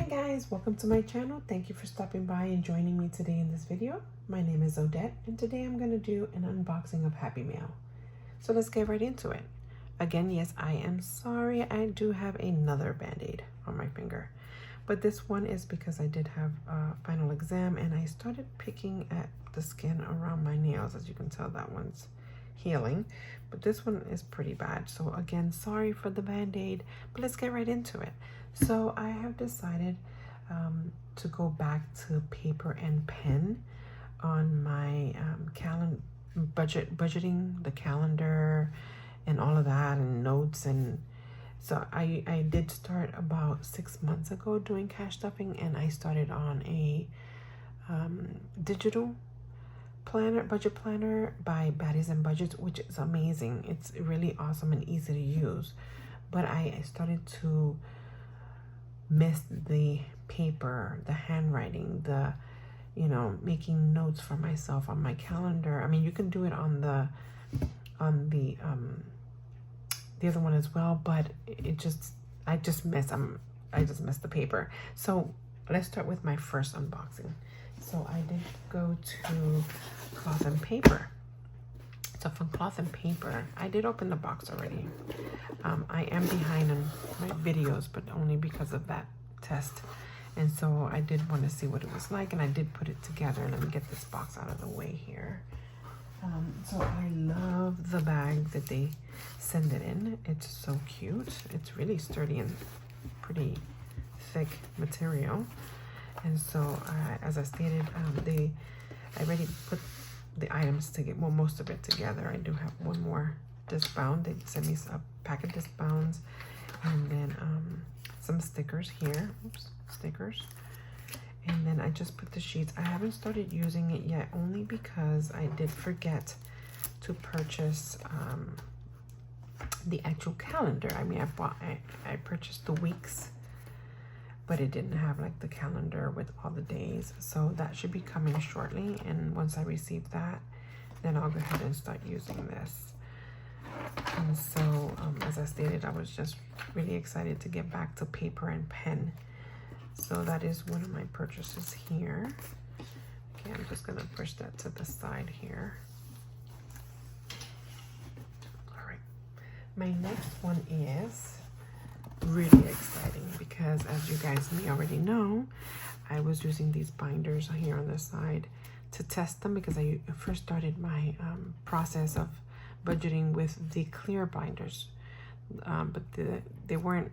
guys, welcome to my channel. Thank you for stopping by and joining me today in this video. My name is Odette and today I'm going to do an unboxing of Happy Mail. So let's get right into it. Again, yes, I am sorry. I do have another band-aid on my finger, but this one is because I did have a final exam and I started picking at the skin around my nails. As you can tell, that one's healing, but this one is pretty bad. So again, sorry for the band-aid, but let's get right into it. So I have decided to go back to paper and pen on my budgeting the calendar and all of that, and notes. And so I did start about 6 months ago doing cash stuffing, and I started on a digital budget planner by Baddies and Budgets, which is amazing. It's really awesome and easy to use, but I started to miss the paper, the handwriting, the making notes for myself on my calendar. I mean, you can do it on the other one as well, but I just miss the paper. So let's start with my first unboxing. So I did go to Cloth and Paper. So from Cloth and Paper, I did open the box already. I am behind on my videos, but only because of that test. And so I did want to see what it was like, and I did put it together. Let me get this box out of the way here. So I love the bag that they send it in. It's so cute. It's really sturdy and pretty thick material. And so as I stated, I already put the items to get, well, most of it together. I do have one more Discbound. They sent me a pack of Discbounds, and then some stickers here. Oops, stickers. And then I just put the sheets. I haven't started using it yet, only because I did forget to purchase the actual calendar. I mean, I purchased the weeks, but it didn't have like the calendar with all the days. So that should be coming shortly. And once I receive that, then I'll go ahead and start using this. And so, as I stated, I was just really excited to get back to paper and pen. So that is one of my purchases here. Okay, I'm just gonna push that to the side here. All right, my next one is really exciting because, as you guys may already know, I was using these binders here on the side to test them, because I first started my process of budgeting with the clear binders, but they weren't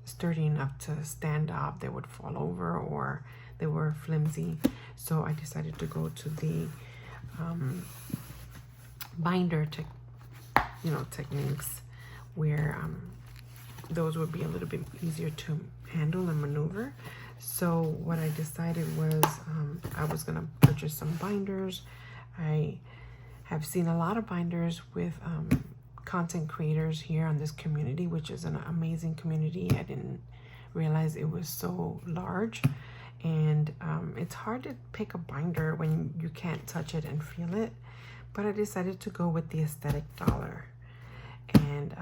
sturdy enough to stand up. They would fall over, or they were flimsy. So I decided to go to the binder techniques, where those would be a little bit easier to handle and maneuver. So what I decided was I was gonna purchase some binders. I have seen a lot of binders with content creators here on this community, which is an amazing community. I didn't realize it was so large, and it's hard to pick a binder when you can't touch it and feel it, but I decided to go with the Aesthetic Dollar. And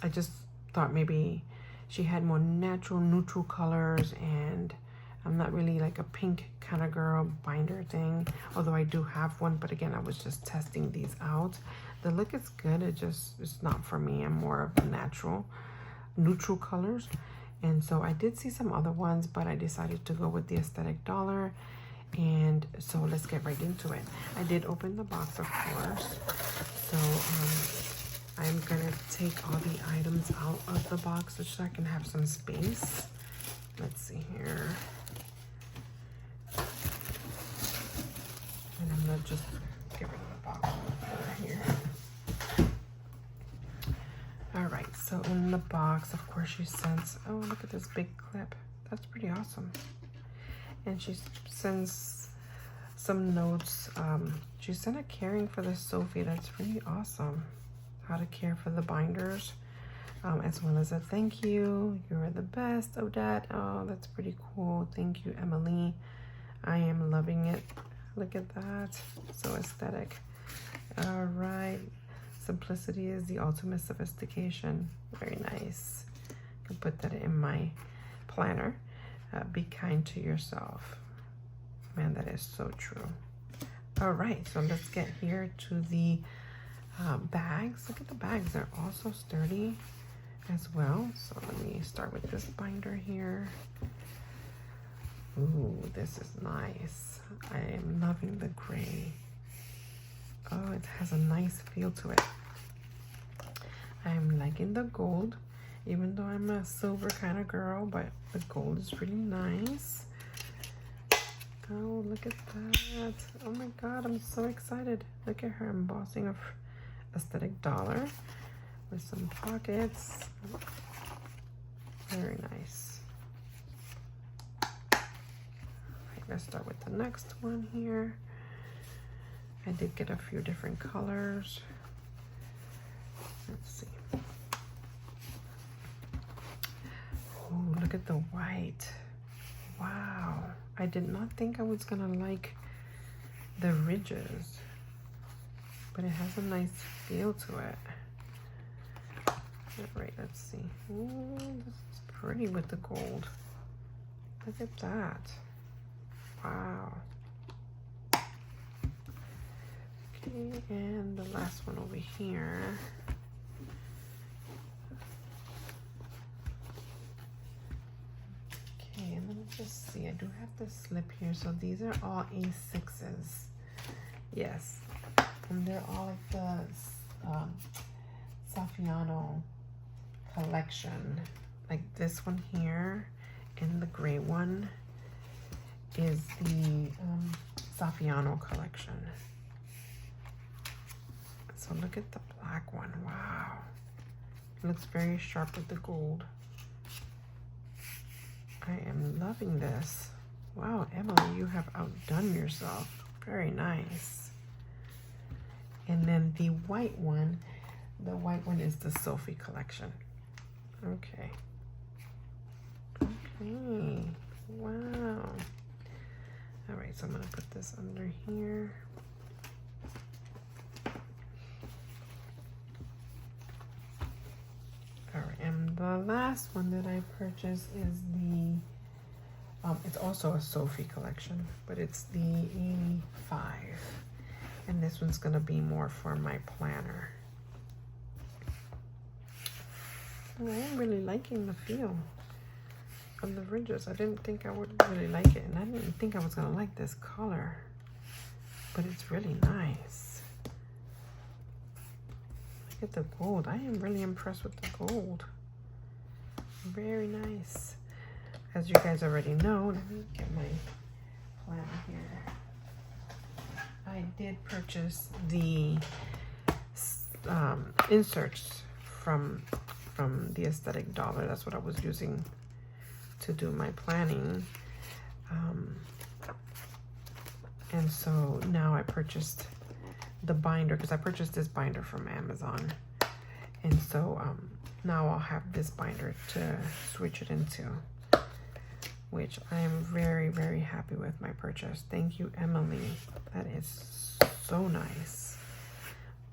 I just thought maybe she had more natural, neutral colors, and I'm not really like a pink kind of girl binder thing, although I do have one. But again, I was just testing these out. The look is good. It's not for me. I'm more of the natural, neutral colors. And so I did see some other ones, but I decided to go with the Aesthetic Dollar. And so let's get right into it. I did open the box, of course. So I'm gonna take all the items out of the box so I can have some space. Let's see here. And I'm gonna just get rid of the box over here. All right, so in the box, of course, she sends, oh, look at this big clip. That's pretty awesome. And she sends some notes. She sent a caring for the Sophie. That's really awesome. How to care for the binders, as well as a thank you. You're the best, Odette. Oh, that's pretty cool. Thank you, Emily. I am loving it. Look at that. So aesthetic. All right. Simplicity is the ultimate sophistication. Very nice. I can put that in my planner. Be kind to yourself. Man, that is so true. All right, so let's get here to the bags. Look at the bags. They're also sturdy as well. So let me start with this binder here. Ooh, this is nice. I am loving the gray. Oh, it has a nice feel to it. I'm liking the gold, even though I'm a silver kind of girl, but the gold is really nice. Oh, look at that. Oh my God, I'm so excited. Look at her embossing of aesthetic dollar with some pockets. Very nice. All right, let's start with the next one here. I did get a few different colors. Let's see. Oh, look at the white. Wow. I did not think I was gonna like the ridges, but it has a nice feel to it. All right, let's see. Ooh, this is pretty with the gold. Look at that. Wow. Okay, and the last one over here. Okay, and let me just see. I do have the slip here. So these are all A6s. Yes. And they're all of the Saffiano Collection. Like this one here and the gray one is the Saffiano Collection. So look at the black one. Wow. It looks very sharp with the gold. I am loving this. Wow, Emily, you have outdone yourself. Very nice. And then the white one is the Sophie Collection. Okay. Okay. Wow. All right, so I'm gonna put this under here. All right, and the last one that I purchased is the, it's also a Sophie collection, but it's the 85. And this one's gonna be more for my planner. I am really liking the feel of the ridges. I didn't think I would really like it, and I didn't think I was gonna like this color, but it's really nice. Look at the gold. I am really impressed with the gold. Very nice. As you guys already know, let me get my planner here. I did purchase the inserts from the Aesthetic Dollar. That's what I was using to do my planning. And so now I purchased the binder, because I purchased this binder from Amazon. And so now I'll have this binder to switch it into, which I am very, very happy with my purchase. Thank you, Emily. That is so nice.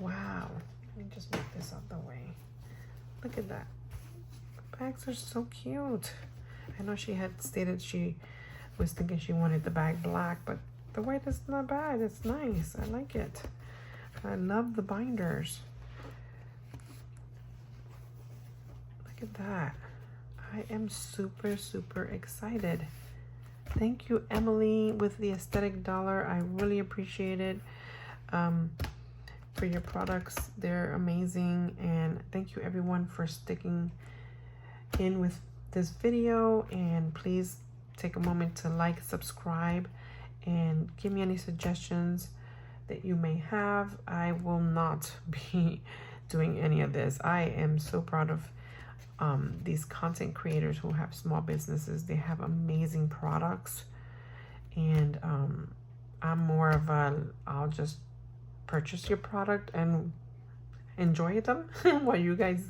Wow. Let me just move this out the way. Look at that. The bags are so cute. I know she had stated she was thinking she wanted the bag black, but the white is not bad. It's nice. I like it. I love the binders. Look at that. I am super, super excited. Thank you, Emily, with the Aesthetic Dollar. I really appreciate it. For your products, they're amazing. And thank you, everyone, for sticking in with this video. And please take a moment to like, subscribe, and give me any suggestions that you may have. I will not be doing any of this. I am so proud of these content creators who have small businesses. They have amazing products, and I'm more of a, I'll just purchase your product and enjoy them while you guys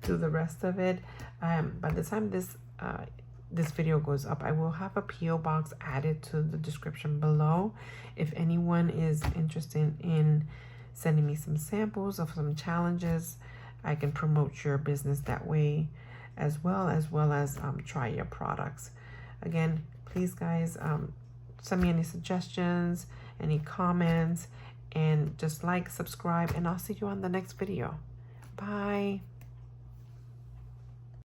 do the rest of it. By the time this video goes up, I will have a PO box added to the description below. If anyone is interested in sending me some samples of some challenges, I can promote your business that way as well as try your products. Again, please guys, send me any suggestions, any comments, and just like, subscribe, and I'll see you on the next video. Bye.